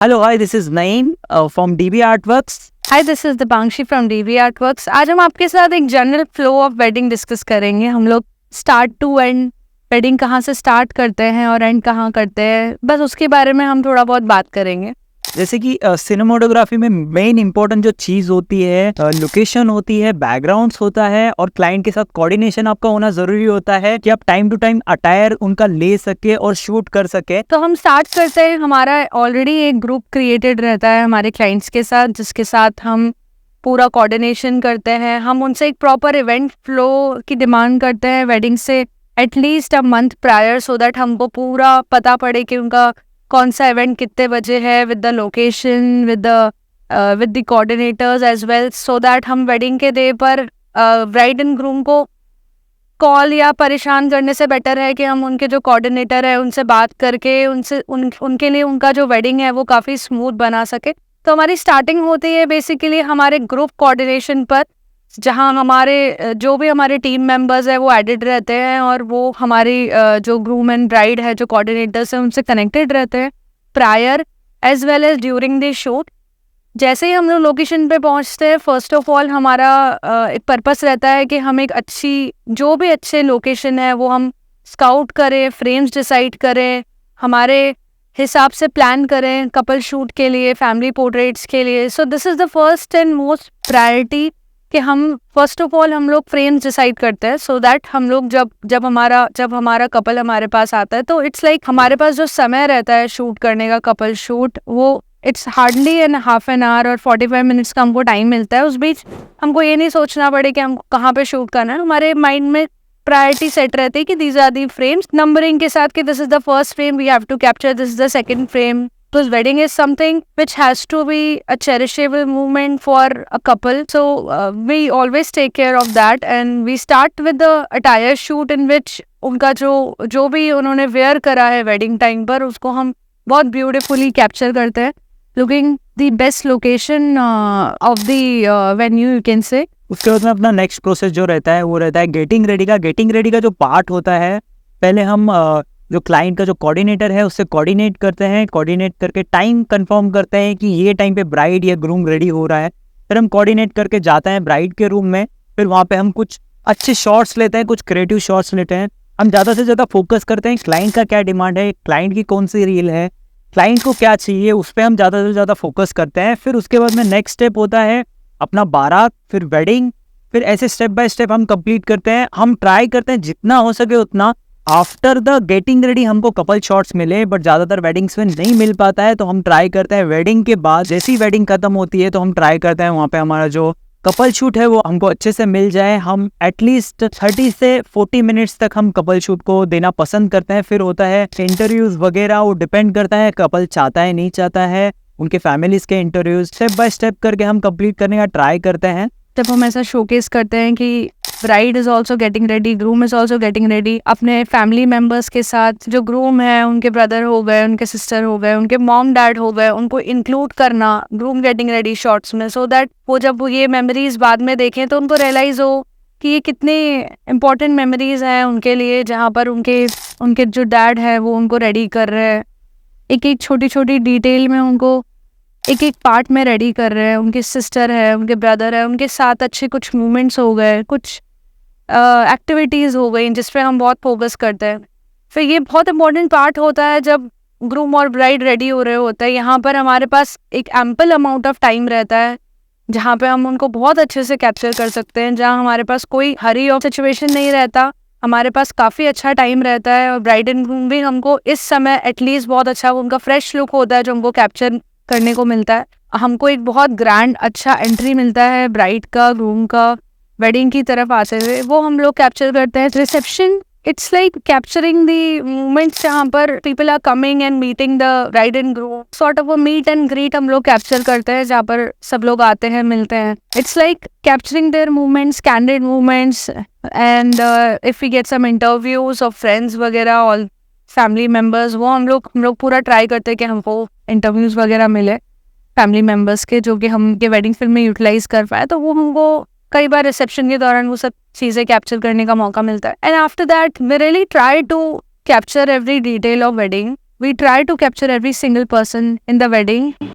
Hello, hi, this is Naeem from DB Artworks. Hi this is Dipanshi from DV artworks. आज हम आपके साथ एक general flow of wedding discuss करेंगे। हम लोग स्टार्ट टू एंड वेडिंग कहाँ से स्टार्ट करते हैं और एंड कहाँ करते हैं, बस उसके बारे में हम थोड़ा बहुत बात करेंगे। जैसे कि सिनेमाटोग्राफी में मेन इंपॉर्टेंट जो चीज़ होती है लोकेशन होती है, बैकग्राउंड्स होता है और क्लाइंट के साथ कोऑर्डिनेशन आपका होना ज़रूरी होता है कि आप टाइम टू टाइम अटायर उनका ले सके और शूट कर सके। तो हम स्टार्ट करते हैं। हमारा ऑलरेडी एक ग्रुप क्रिएटेड रहता है हमारे क्लाइंट्स के साथ, जिसके साथ हम पूरा कोऑर्डिनेशन करते हैं। हम उनसे एक प्रॉपर इवेंट फ्लो की डिमांड करते हैं वेडिंग से at least a month prior, so that हमको पूरा पता पड़े कि उनका कौन सा इवेंट कितने बजे है, with the location, with the coordinators as well, so that हम वेडिंग के डे पर ब्राइड एंड ग्रूम को कॉल या परेशान करने से बेटर है कि हम उनके जो कोऑर्डिनेटर है उनसे बात करके उनके लिए उनका जो वेडिंग है वो काफ़ी स्मूथ बना सके। तो हमारी स्टार्टिंग होती है बेसिकली हमारे ग्रुप कोऑर्डिनेशन पर, जहां हमारे जो भी हमारे टीम मेंबर्स है वो एडेड रहते हैं और वो हमारी जो ग्रूम एंड ब्राइड है, जो कोऑर्डिनेटर्स हैं, उनसे कनेक्टेड रहते हैं prior as well as during the shoot. जैसे ही हम लोग लोकेशन पे पहुंचते हैं, फर्स्ट ऑफ ऑल हमारा एक पर्पस रहता है कि हम एक अच्छी, जो भी अच्छे लोकेशन है वो हम स्काउट करें, फ्रेम्स डिसाइड करें, हमारे हिसाब से प्लान करें कपल शूट के लिए, फैमिली पोर्ट्रेट्स के लिए। So this is the first and most priority कि हम फर्स्ट ऑफ ऑल हम लोग फ्रेम्स डिसाइड करते हैं, सो दैट हम लोग जब हमारा कपल हमारे पास आता है तो इट्स लाइक हमारे पास जो समय रहता है शूट करने का, कपल शूट, वो it's hardly an half an hour और 45 मिनट्स का हमको टाइम मिलता है। उस बीच हमको ये नहीं सोचना पड़े कि हमको कहाँ पे शूट करना है। हमारे माइंड में प्रायोरिटी सेट रहती है कि these are the frames, numbering के साथ कि this is the first frame we have to capture, this is the second frame. Because wedding is something which has to be a cherishable moment for a couple, so we always take care of that, and we start with the attire shoot in which उनका जो भी उन्होंने where करा है wedding time पर, उसको हम बहुत ब्यूटीफुली कैप्चर करते हैं, looking the best location of the venue you can say. उसके बाद में अपना नेक्स्ट प्रोसेस जो रहता है वो रहता है गेटिंग रेडी का। गेटिंग रेडी का जो पार्ट होता है, पहले हम जो क्लाइंट का जो कोऑर्डिनेटर है उससे कोऑर्डिनेट करते हैं, कोऑर्डिनेट करके टाइम कंफर्म करते हैं कि ये टाइम पे ब्राइड या ग्रूम रेडी हो रहा है। फिर हम कोऑर्डिनेट करके जाते हैं ब्राइड के रूम में। फिर वहाँ पे हम कुछ अच्छे शॉट्स लेते हैं, कुछ क्रिएटिव शॉट्स लेते हैं। हम ज़्यादा से ज़्यादा फोकस करते हैं क्लाइंट का क्या डिमांड है, क्लाइंट की कौन सी रील है, क्लाइंट को क्या चाहिए, उस पर हम ज़्यादा से ज़्यादा फोकस करते हैं। फिर उसके बाद में नेक्स्ट स्टेप होता है अपना बारात, फिर वेडिंग, फिर ऐसे स्टेप बाय स्टेप हम कंप्लीट करते हैं। हम ट्राई करते हैं जितना हो सके उतना आफ्टर द गेटिंग रेडी हमको कपल शॉट्स मिले, बट ज़्यादातर वेडिंग्स में नहीं मिल पाता है, तो हम ट्राई करते हैं वेडिंग के बाद, जैसी वेडिंग खत्म होती है तो हम ट्राई करते हैं वहाँ पे हमारा जो कपल शूट है वो हमको अच्छे से मिल जाए। हम एटलीस्ट 30 से 40 मिनट्स तक हम कपल शूट को देना पसंद करते हैं। फिर होता है इंटरव्यूज़ वगैरह, वो डिपेंड करता है कपल चाहता है नहीं चाहता है, उनके फैमिलीज़ के इंटरव्यूज़ स्टेप बाय स्टेप करके हम कंप्लीट करने का ट्राई करते हैं। जब हम ऐसा शोकेस करते हैं कि bride is also getting ready, groom is also getting ready, अपने फैमिली मेम्बर्स के साथ, जो ग्रूम है उनके ब्रदर हो गए, उनके सिस्टर हो गए, उनके मॉम डैड हो गए, उनको इंक्लूड करना ग्रूम गेटिंग रेडी शॉट्स में, सो दैट वो जब वो ये मेमोरीज बाद में देखें तो उनको रियलाइज हो कि ये कितनी इंपॉर्टेंट मेमोरीज हैं उनके लिए, जहाँ पर उनके जो डैड है वो उनको रेडी कर रहे हैं, एक एक छोटी छोटी डिटेल में उनको एक एक पार्ट में रेडी कर रहे हैं। उनके सिस्टर है, उनके ब्रदर है, उनके साथ अच्छे कुछ मूवमेंट्स हो गए, कुछ एक्टिविटीज़ हो गई जिस पे हम बहुत फोकस करते हैं। फिर ये बहुत इंपॉर्टेंट पार्ट होता है जब ग्रूम और ब्राइड रेडी हो रहे होते हैं। यहाँ पर हमारे पास एक एम्पल अमाउंट ऑफ टाइम रहता है जहाँ पे हम उनको बहुत अच्छे से कैप्चर कर सकते हैं, जहाँ हमारे पास कोई हरी ऑफ सिचुएशन नहीं रहता, हमारे पास काफ़ी अच्छा टाइम रहता है। और ब्राइड एंड ग्रूम भी हमको इस समय एटलीस्ट बहुत अच्छा उनका फ्रेश लुक होता है जो हमको कैप्चर करने को मिलता है। हमको एक बहुत ग्रैंड अच्छा एंट्री मिलता है ब्राइड का, ग्रूम का वेडिंग की तरफ आते हुए, वो हम लोग कैप्चर करते हैं। Reception, it's like capturing the moments जहाँ पर people are coming and meeting the bride and groom, sort of a meet and greet हम लोग कैप्चर करते हैं, जहाँ पर सब लोग आते हैं, मिलते हैं। It's like capturing their movements, candid movements, and if we get some interviews of friends वगैरह, ऑल फैमिली मेम्बर्स, वो हम लोग पूरा ट्राई करते हैं कि हमको इंटरव्यूज वगैरह मिले फैमिली मेम्बर्स के, जो कि हम के वेडिंग फिल्म में यूटिलाइज कर पाए। तो वो हमको कई बार रिसेप्शन के दौरान वो सब चीज़ें कैप्चर करने का मौका मिलता है। And after that we really try to capture every detail of wedding we try to capture every single person in the wedding.